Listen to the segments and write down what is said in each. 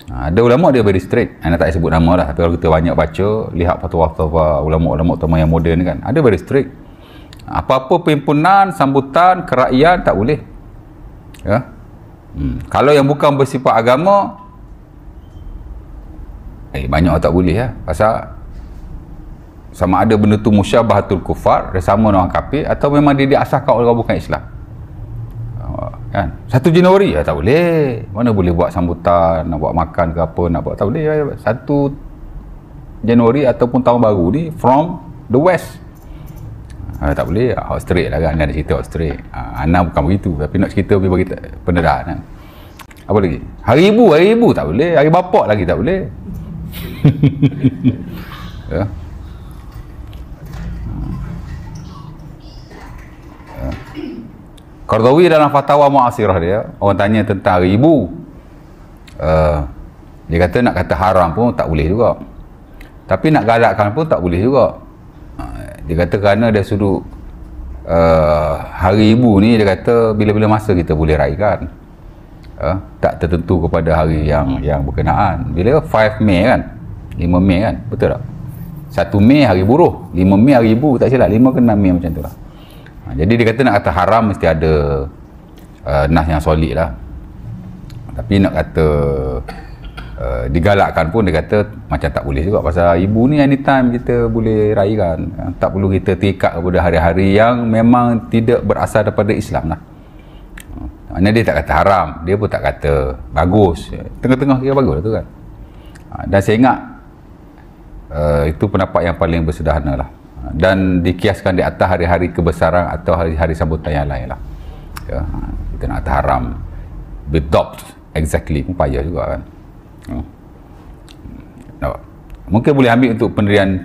Ada ulama dia very strict, anda tak sebut nama lah, tapi kalau kita banyak baca, lihat fatwa-fatwa ulama-ulama utama yang moden kan, ada very strict. Apa-apa perhimpunan, sambutan, kerakyatan tak boleh. Ya. Kalau yang bukan bersifat agama, banyak orang tak boleh ya. Pasal sama ada benda tu musyabahatul kufar, dia sama dengan orang kafir, atau memang dia diasahkan oleh orang bukan Islam. Kan? 1 Januari tak boleh. Mana boleh buat sambutan, nak buat makan ke apa, nak buat, tak boleh. 1 Januari ataupun tahun baru ni from the west. Tak boleh. Straight lah kan, ada cerita straight. Ana bukan begitu, tapi nak cerita lebih bagi pendedahan kan. Apa lagi? Hari ibu tak boleh. Hari bapak lagi tak boleh. Ya. Qardawi dalam fatwa mu'asirah dia, orang tanya tentang hari ibu, dia kata nak kata haram pun tak boleh juga, tapi nak galakkan pun tak boleh juga. Dia kata kerana dia sudut hari ibu ni, dia kata bila-bila masa kita boleh raikan, tak tertentu kepada hari yang berkenaan. Bila 5 Mei kan, 5 Mei kan, betul tak? 1 Mei hari buruh, 5 Mei hari ibu, tak silap, 5 ke 6 Mei macam tu lah. Jadi dia kata nak kata haram mesti ada nas yang solid lah. Tapi nak kata digalakkan pun, dia kata macam tak boleh juga. Pasal ibu ni anytime kita boleh raikan. Tak perlu kita terikat kepada hari-hari yang memang tidak berasal daripada Islam lah. Maknanya dia tak kata haram, dia pun tak kata bagus. Tengah-tengah kira bagus lah tu kan. Dan saya ingat itu pendapat yang paling bersederhana lah. Dan dikiaskan di atas hari-hari kebesaran atau hari-hari sambutan yang lain lah. Ya, kita nak kata haram bedopt exactly pun payah juga kan. Mungkin boleh ambil untuk pendirian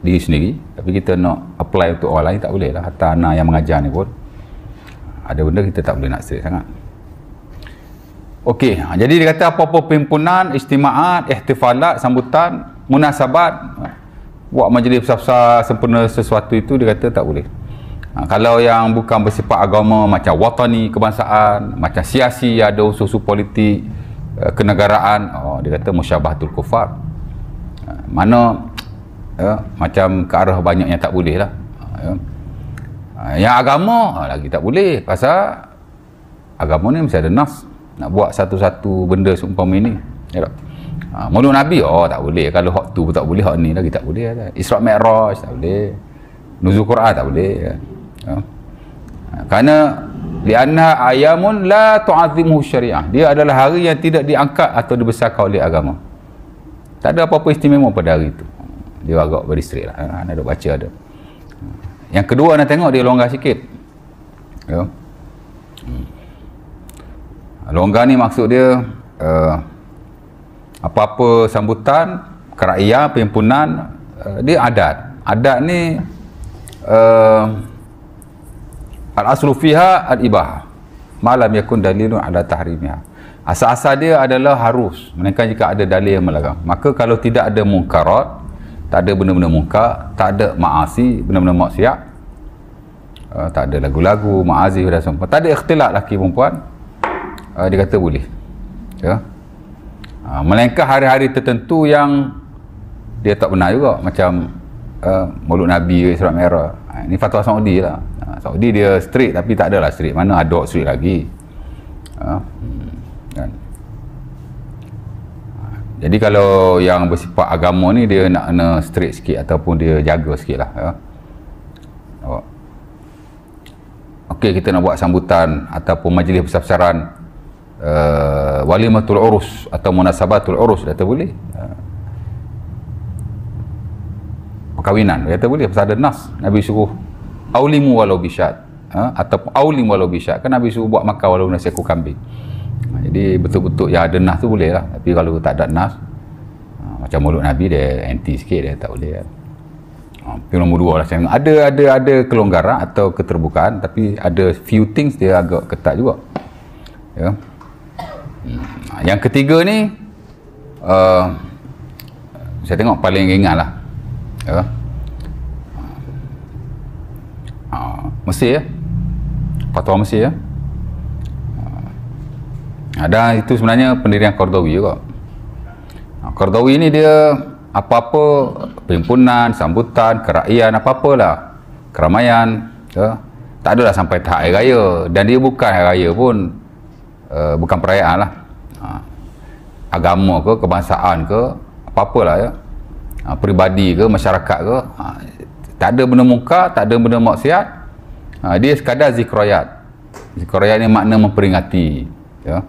diri sendiri, tapi kita nak apply untuk orang lain tak boleh lah. Hatta anak yang mengajar ni pun ada benda kita tak boleh nak strict sangat. Okey, jadi dia kata apa-apa perhimpunan, istimaat, ihtifalat, sambutan, munasabat, buat majlis besar-besar sempena sesuatu itu, dia kata tak boleh. Kalau yang bukan bersifat agama, macam watani, kebangsaan, macam siasi, ada unsur-unsur politik, kenegaraan, dia kata musyabahatul kufar. Mana macam ke arah banyak yang tak boleh lah. Yang agama lagi tak boleh, pasal agama ni mesti ada nas. Nak buat satu-satu benda seumpama ini, ya tak? Maulud Nabi tak boleh. Kalau hak tu pun tak boleh, hak ni lagi tak boleh kan? Isra' Mi'raj tak boleh, nuzul Quran tak boleh kan? Kerana li'anna ayamun la tu'azzimuhu syariah, dia adalah hari yang tidak diangkat atau dibesarkan oleh agama. Tak ada apa-apa istimewa pada hari itu. Dia agak very strict lah. Anda duk baca ada. Yang kedua, anda tengok dia longgar sikit, ya. Longgar ni maksud dia apa-apa sambutan, kerakyatan, perhimpunan, dia adat. Adat ni al-aslu fiha al-ibahah ma lam yakun dalilun ala tahrimiha. Asal-asal dia adalah harus, melainkan jika ada dalil yang melarang. Maka kalau tidak ada munkarat, tak ada benda-benda munkar, tak ada maasi, benda-benda maksiat, tak ada lagu-lagu, ma'azif dan semua, tak ada ikhtilat lelaki perempuan, dia kata boleh, ya. Melainkan hari-hari tertentu yang dia tak benar juga, macam Maulud Nabi, Isra' Mi'raj. Ini fatwa Saudi lah. Saudi dia strict, tapi tak adalah strict, mana ada strict lagi. Kan? Jadi kalau yang bersifat agama ni, dia nak kena strict sikit ataupun dia jaga sikit lah, ya. Okey, kita nak buat sambutan ataupun majlis besar-besaran, walimatul urus atau munasabatul urus, dia kata boleh. Perkahwinan, dia kata boleh, pasal ada nas. Nabi suruh aulimu walau bisyad, atau aulim walau bisyad, kan Nabi suruh buat makan walau nasi ekor kambing. Jadi betul-betul yang ada nas tu boleh lah. Tapi kalau tak ada nas, macam mulut Nabi, dia anti sikit, dia tak boleh kan. Yang nombor dua lah, ada kelonggaran atau keterbukaan, tapi ada few things dia agak ketat juga, ya. Yang ketiga ni, saya tengok paling ringan lah, ya. Mesir, ya. Fatwa Mesir, ya. Dan itu sebenarnya pendirian Qardawi juga. Qaradawi ni dia apa-apa perhimpunan, sambutan, kerakyaan, apa-apalah, keramaian, ya, tak adalah sampai tahap hari raya. Dan dia bukan hari raya pun, bukan perayaan lah, agama ke, kebangsaan ke, apa-apalah ya, peribadi ke, masyarakat ke, tak ada benda muka, tak ada benda maksiat, dia sekadar zikrayat. Zikrayat ni makna memperingati, ya.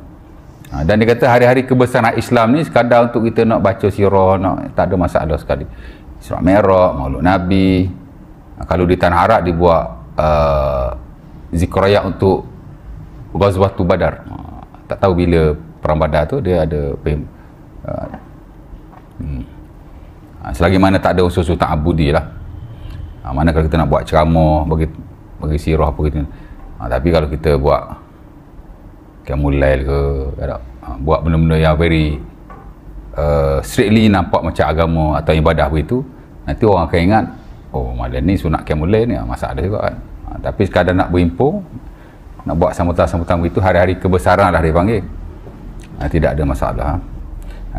Dan dia kata hari-hari kebesaran Islam ni sekadar untuk kita nak baca sirah, tak ada masalah sekali. Isra Mi'raj, Maulud Nabi. Kalau di Tanah Arab dibuat zikrayat untuk Ghazwatul Badar. Tak tahu bila perang Badar tu dia ada selagi mana tak ada unsur-unsur ta'abudi lah. Mana kalau kita nak buat ceramah bagi sirah apa gitu. Tapi kalau kita buat Qiyamul Lail ke, buat benda-benda yang very strictly nampak macam agama atau ibadah begitu, nanti orang akan ingat, oh malam ni sunat Qiyamul Lail ni, masalah juga kan. Tapi sekadar nak berhimpun, nak buat sambutan-sambutan begitu, hari-hari kebesaran lah dia panggil, tidak ada masalah.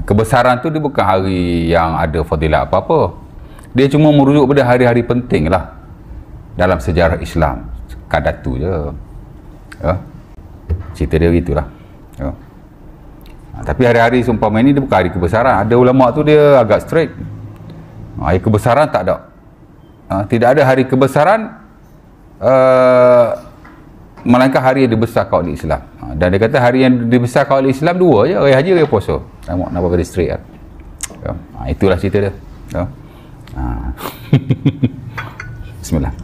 Kebesaran tu dia bukan hari yang ada fadilat apa-apa, dia cuma merujuk pada hari-hari penting lah dalam sejarah Islam, kadar tu je, ya. Cerita dia begitulah, ya. Tapi hari-hari seumpama ini dia bukan hari kebesaran. Ada ulama tu dia agak straight, hari kebesaran tak ada, tidak ada hari kebesaran melainkan hari yang dibesarkan oleh Islam. Dan dia kata hari yang dibesarkan oleh Islam dua je, hari haji, hari puasa. Nak bagi dia straight kan, ya. Itulah cerita dia, ya. Bismillah.